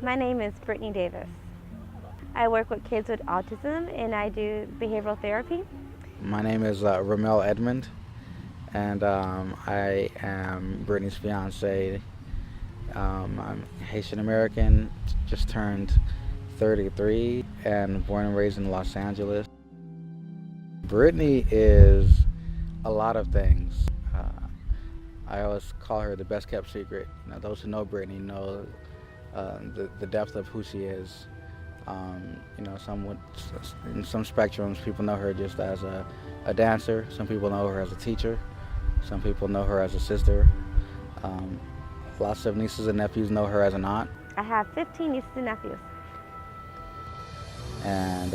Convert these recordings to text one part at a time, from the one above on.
My name is Brittany Davis. I work with kids with autism and I do behavioral therapy. My name is Romel Edmond, and I am Brittany's fiance. I'm Haitian American, just turned 33, and born and raised in Los Angeles. Brittany is a lot of things. I always call her the best kept secret. Those who know Brittany know the depth of who she is. In some spectrums, people know her just as a dancer. Some people know her as a teacher. Some people know her as a sister. Lots of nieces and nephews know her as an aunt. I have 15 nieces and nephews. And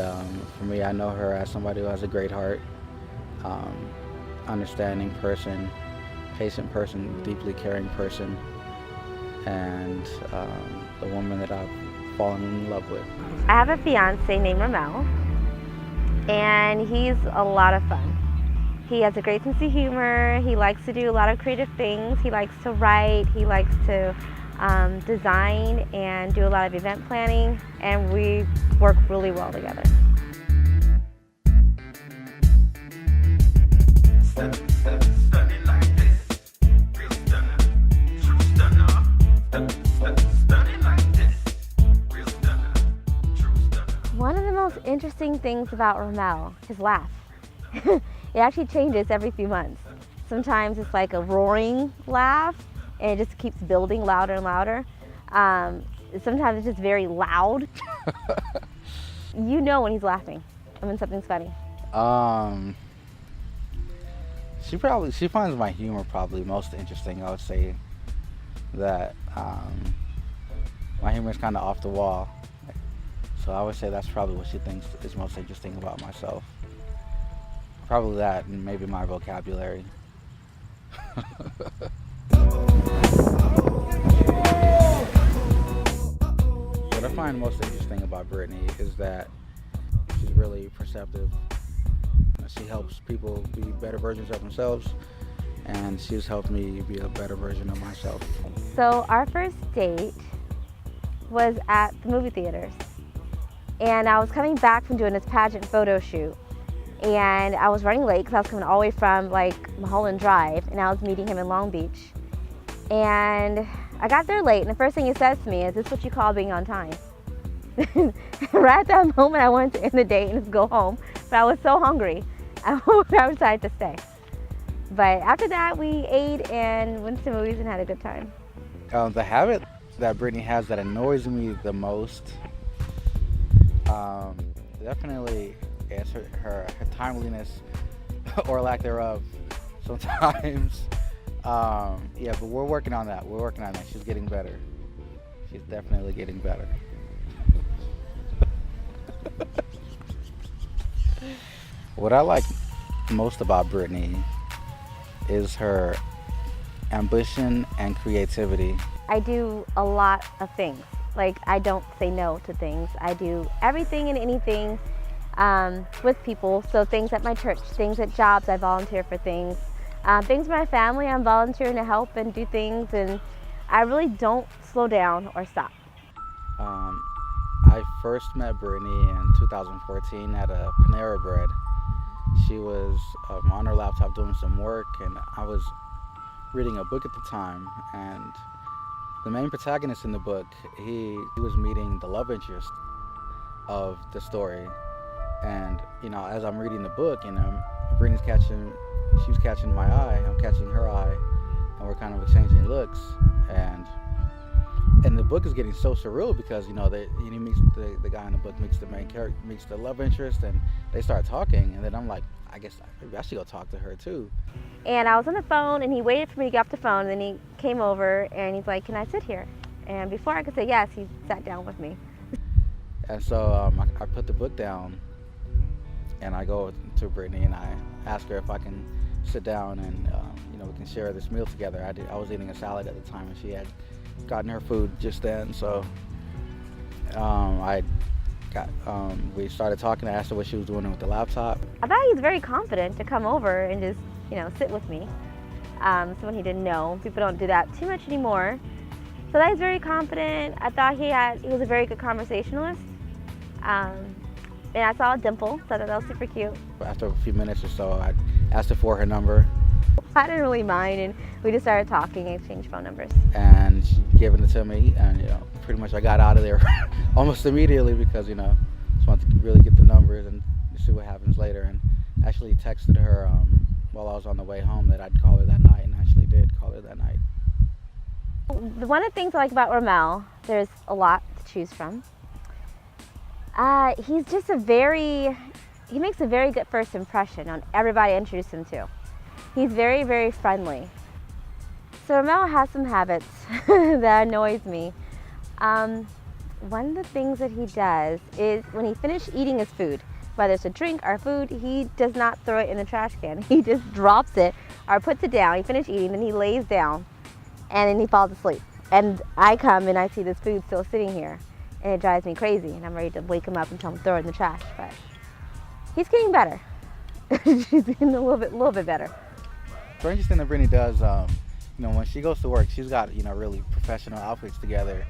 for me, I know her as somebody who has a great heart, understanding person, patient person, deeply caring person, and the woman that I've fallen in love with. I have a fiance named Romel, and he's a lot of fun. He has a great sense of humor. He likes to do a lot of creative things. He likes to write. He likes to design and do a lot of event planning, and we work really well together. One of the most interesting things about Romel, his laugh. It actually changes every few months. Sometimes it's like a roaring laugh and it just keeps building louder and louder. Sometimes it's just very loud. You know when he's laughing and when something's funny. She finds my humor probably most interesting. I would say that my humor is kind of off the wall. So I would say that's probably what she thinks is most interesting about myself. Probably that, and maybe my vocabulary. What I find most interesting about Brittany is that she's really perceptive. She helps people be better versions of themselves, and she's helped me be a better version of myself. So our first date was at the movie theaters. And I was coming back from doing this pageant photo shoot. And I was running late because I was coming all the way from Mulholland Drive, and I was meeting him in Long Beach. And I got there late, and the first thing he says to me is, "This is what you call being on time." Right at that moment, I wanted to end the date and just go home, but I was so hungry, I decided to stay. But after that, we ate and went to the movies and had a good time. The habit that Brittany has that annoys me the most, definitely is her timeliness or lack thereof sometimes. Yeah, but we're working on that. She's getting better. She's definitely getting better. What I like most about Brittany is her ambition and creativity. I do a lot of things. I don't say no to things. I do everything and anything with people. So things at my church, things at jobs, I volunteer for things. Things with my family, I'm volunteering to help and do things, and I really don't slow down or stop. I first met Brittany in 2014 at a Panera Bread. She was on her laptop doing some work, and I was reading a book at the time, and the main protagonist in the book, he was meeting the love interest of the story. And, as I'm reading the book, Brittany's she's catching my eye, I'm catching her eye, and we're kind of exchanging looks. And the book is getting so surreal because, he meets the guy in the book, meets the main character, meets the love interest, and they start talking. And then I'm like, I guess maybe I should go talk to her too. And I was on the phone, and he waited for me to get off the phone, and then he came over, and he's like, "Can I sit here?" And before I could say yes, he sat down with me. And so I put the book down, and I go to Brittany, and I ask her if I can sit down and we can share this meal together. I was eating a salad at the time, and she had gotten her food just then. So we started talking. I asked her what she was doing with the laptop. I thought he was very confident to come over and just sit with me. Someone he didn't know. People don't do that too much anymore. So that he's very confident. I thought he was a very good conversationalist. And I saw a dimple, so I thought that was super cute. After a few minutes or so, I asked her for her number. I didn't really mind, and we just started talking and exchanged phone numbers. And she gave it to me, and pretty much I got out of there almost immediately because just wanted to really get the numbers and see what happens later. And actually texted her while I was on the way home that I'd call her that night, and actually did call her that night. One of the things I like about Romel, there's a lot to choose from. He's just he makes a very good first impression on everybody I introduce him to. He's very, very friendly. So Romel has some habits that annoys me. One of the things that he does is when he finishes eating his food, whether it's a drink or food, he does not throw it in the trash can. He just drops it or puts it down. He finishes eating, then he lays down, and then he falls asleep. And I come and I see this food still sitting here, and it drives me crazy, and I'm ready to wake him up and tell him to throw it in the trash. But he's getting better. She's getting a little bit better. It's interesting that Brittany does, when she goes to work, she's got, really professional outfits together.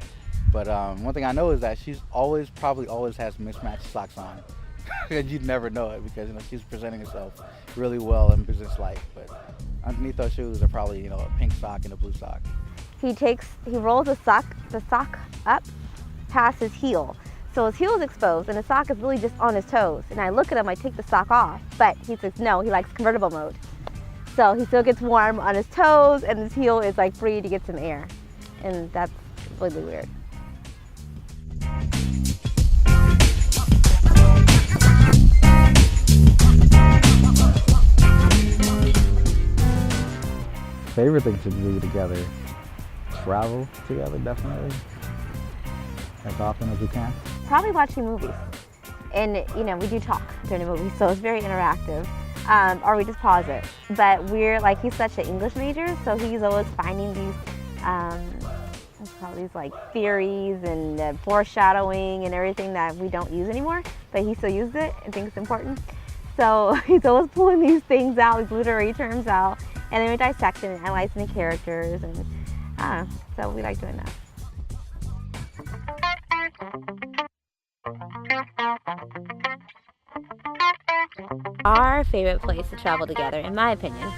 But one thing I know is that she's probably always has mismatched socks on. And you'd never know it because, she's presenting herself really well in business-like. But underneath those shoes are probably, a pink sock and a blue sock. He rolls the sock up past his heel. So his heel is exposed and the sock is really just on his toes. And I look at him, I take the sock off, but he says no, he likes convertible mode. So he still gets warm on his toes and his heel is like free to get some air. And that's really weird. Favorite thing to do together? Travel together, definitely. As often as we can. Probably watching movies. And, we do talk during the movie, so it's very interactive. Or we just pause it. But he's such an English major, so he's always finding these, theories and foreshadowing and everything that we don't use anymore, but he still uses it and thinks it's important. So he's always pulling these things out, these literary terms out, and then we dissect it and analyzing the characters, and so we like doing that. Our favorite place to travel together, in my opinion,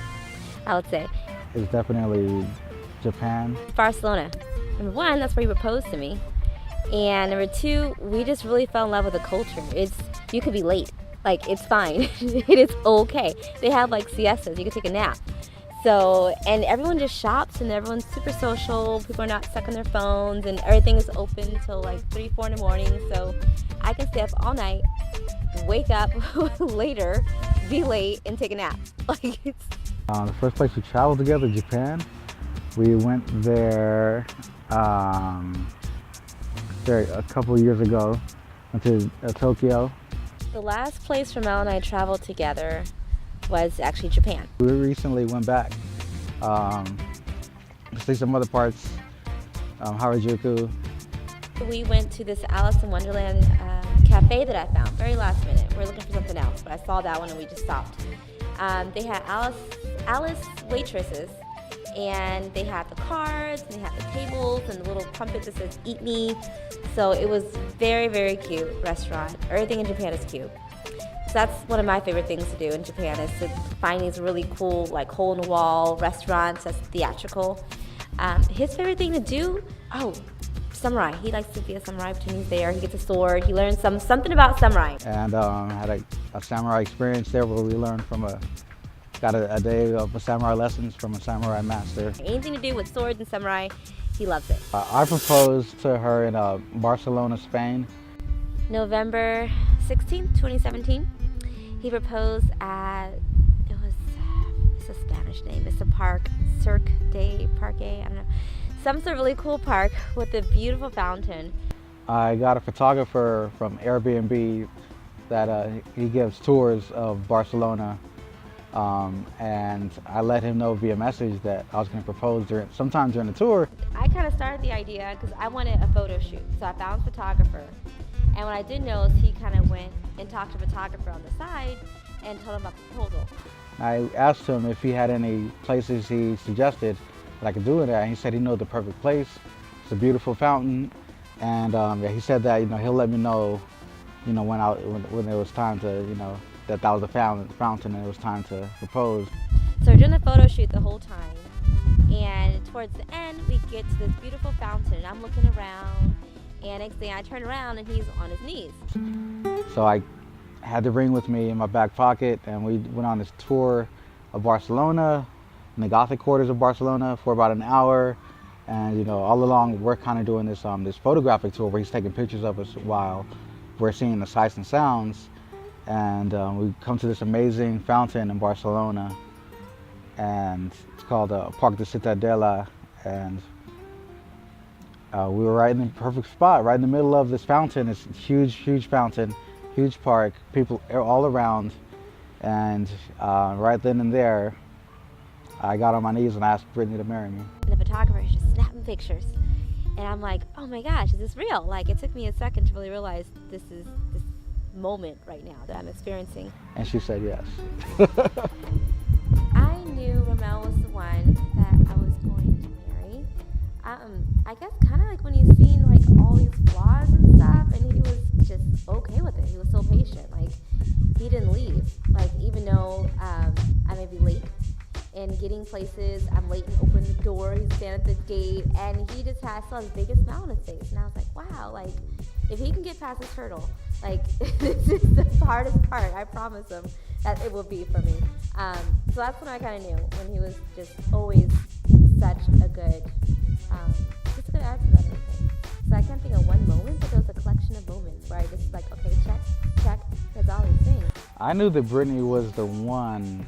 I would say, is definitely Japan. Barcelona. Number one, that's where he proposed to me. And number two, we just really fell in love with the culture. You could be late. It's fine. It is okay. They have siestas. You can take a nap. So, and everyone just shops and everyone's super social. People are not stuck on their phones and everything is open till 3, 4 in the morning. So I can stay up all night, wake up later, be late, and take a nap. The first place we traveled together, Japan. We went there a couple years ago. Went to Tokyo. The last place Romel and I traveled together was actually Japan. We recently went back to see some other parts, Harajuku. We went to this Alice in Wonderland cafe that I found very last minute. We were looking for something else, but I saw that one and we just stopped. They had Alice waitresses, and they had the cards, and they had the tables, and the little trumpet that says "Eat Me." So it was very, very cute restaurant. Everything in Japan is cute. So that's one of my favorite things to do in Japan is to find these really cool, hole-in-the-wall restaurants that's theatrical. His favorite thing to do, samurai. He likes to be a samurai when he's there. He gets a sword. He learns something about samurai. And had a samurai experience there where we learned got a day of samurai lessons from a samurai master. Anything to do with swords and samurai, he loves it. I proposed to her in Barcelona, Spain. November 16th, 2017. He proposed at, it's a Spanish name. It's a park, Cirque de Parque, I don't know. Some sort of really cool park with a beautiful fountain. I got a photographer from Airbnb that he gives tours of Barcelona. And I let him know via message that I was going to propose sometime during the tour. I kind of started the idea because I wanted a photo shoot, so I found a photographer. And what I did know is he kind of went and talked to a photographer on the side and told him about the proposal. I asked him if he had any places he suggested that I could do it at, and he said he knew the perfect place. It's a beautiful fountain, and yeah, he said that he'll let me know, when it was time to, that was the fountain and it was time to propose. So we're doing the photo shoot the whole time, and towards the end we get to this beautiful fountain, and I'm looking around, and next thing I turn around and he's on his knees. So I had the ring with me in my back pocket, and we went on this tour of Barcelona, in the Gothic quarters of Barcelona, for about an hour. And all along we're kind of doing this this photographic tour where he's taking pictures of us while we're seeing the sights and sounds. And we come to this amazing fountain in Barcelona, and it's called Parc de Ciutadella, and we were right in the perfect spot, right in the middle of this fountain. It's a huge fountain, huge park, people all around, and right then and there, I got on my knees and asked Brittany to marry me. And the photographer is just snapping pictures, and I'm like, oh my gosh, is this real? Like, it took me a second to really realize this is this moment right now that I'm experiencing. And she said yes. I knew Romel was the one that I was going to marry. I guess kind of like when he's seen like all these flaws and stuff, and he was just okay with it. He was so patient. Like, he didn't leave. Like, even though I may be late in getting places, I'm late in opening the door, he's standing at the gate, and he just has the biggest smile on his face. And I was like, wow, like, if he can get past this hurdle, like, this is the hardest part, I promise him that it will be for me. So that's when I kind of knew, when he was just always such a good, just a good attitude about everything. So I can't think of one moment, but there was a collection of moments where I just like, okay, check, that's all he's saying. I knew that Brittany was the one.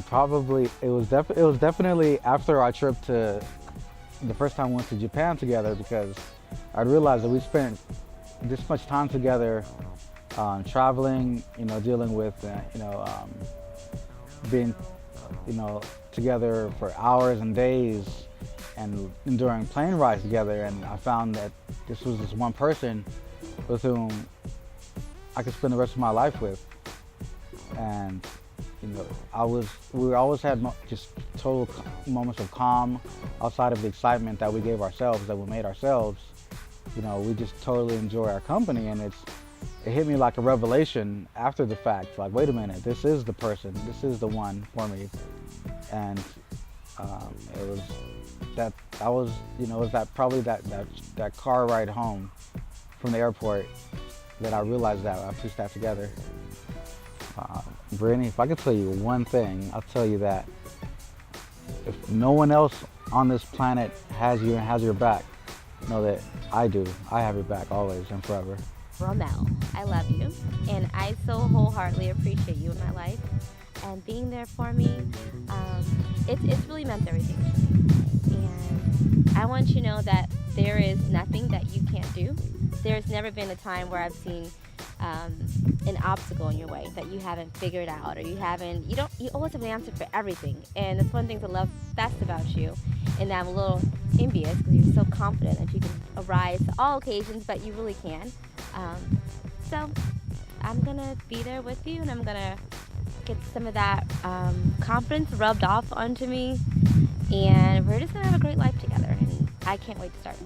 Probably it was definitely after our trip to the first time we went to Japan together, because I realized that we spent this much time together, traveling, dealing with, being, together for hours and days, and enduring plane rides together. And I found that this was this one person with whom I could spend the rest of my life with. And we always had just total moments of calm outside of the excitement that we gave ourselves, that we made ourselves. We just totally enjoy our company, and it hit me like a revelation after the fact. Like, wait a minute, this is the person, this is the one for me. And it was that car ride home from the airport that I realized that I pieced that together. Brittany, if I could tell you one thing, I'll tell you that if no one else on this planet has you and has your back, know that I do. I have your back always and forever. Romel, I love you, and I so wholeheartedly appreciate you in my life and being there for me. It's really meant everything to me, and I want you to know that there is nothing that you can't do. There's never been a time where I've seen an obstacle in your way that you haven't figured out, or you always have an answer for everything. And that's one of the things I love best about you, and I'm a little envious because you're so confident that you can arise to all occasions, but you really can. So I'm gonna be there with you, and I'm gonna get some of that confidence rubbed off onto me, and we're just gonna have a great life together, and I can't wait to start.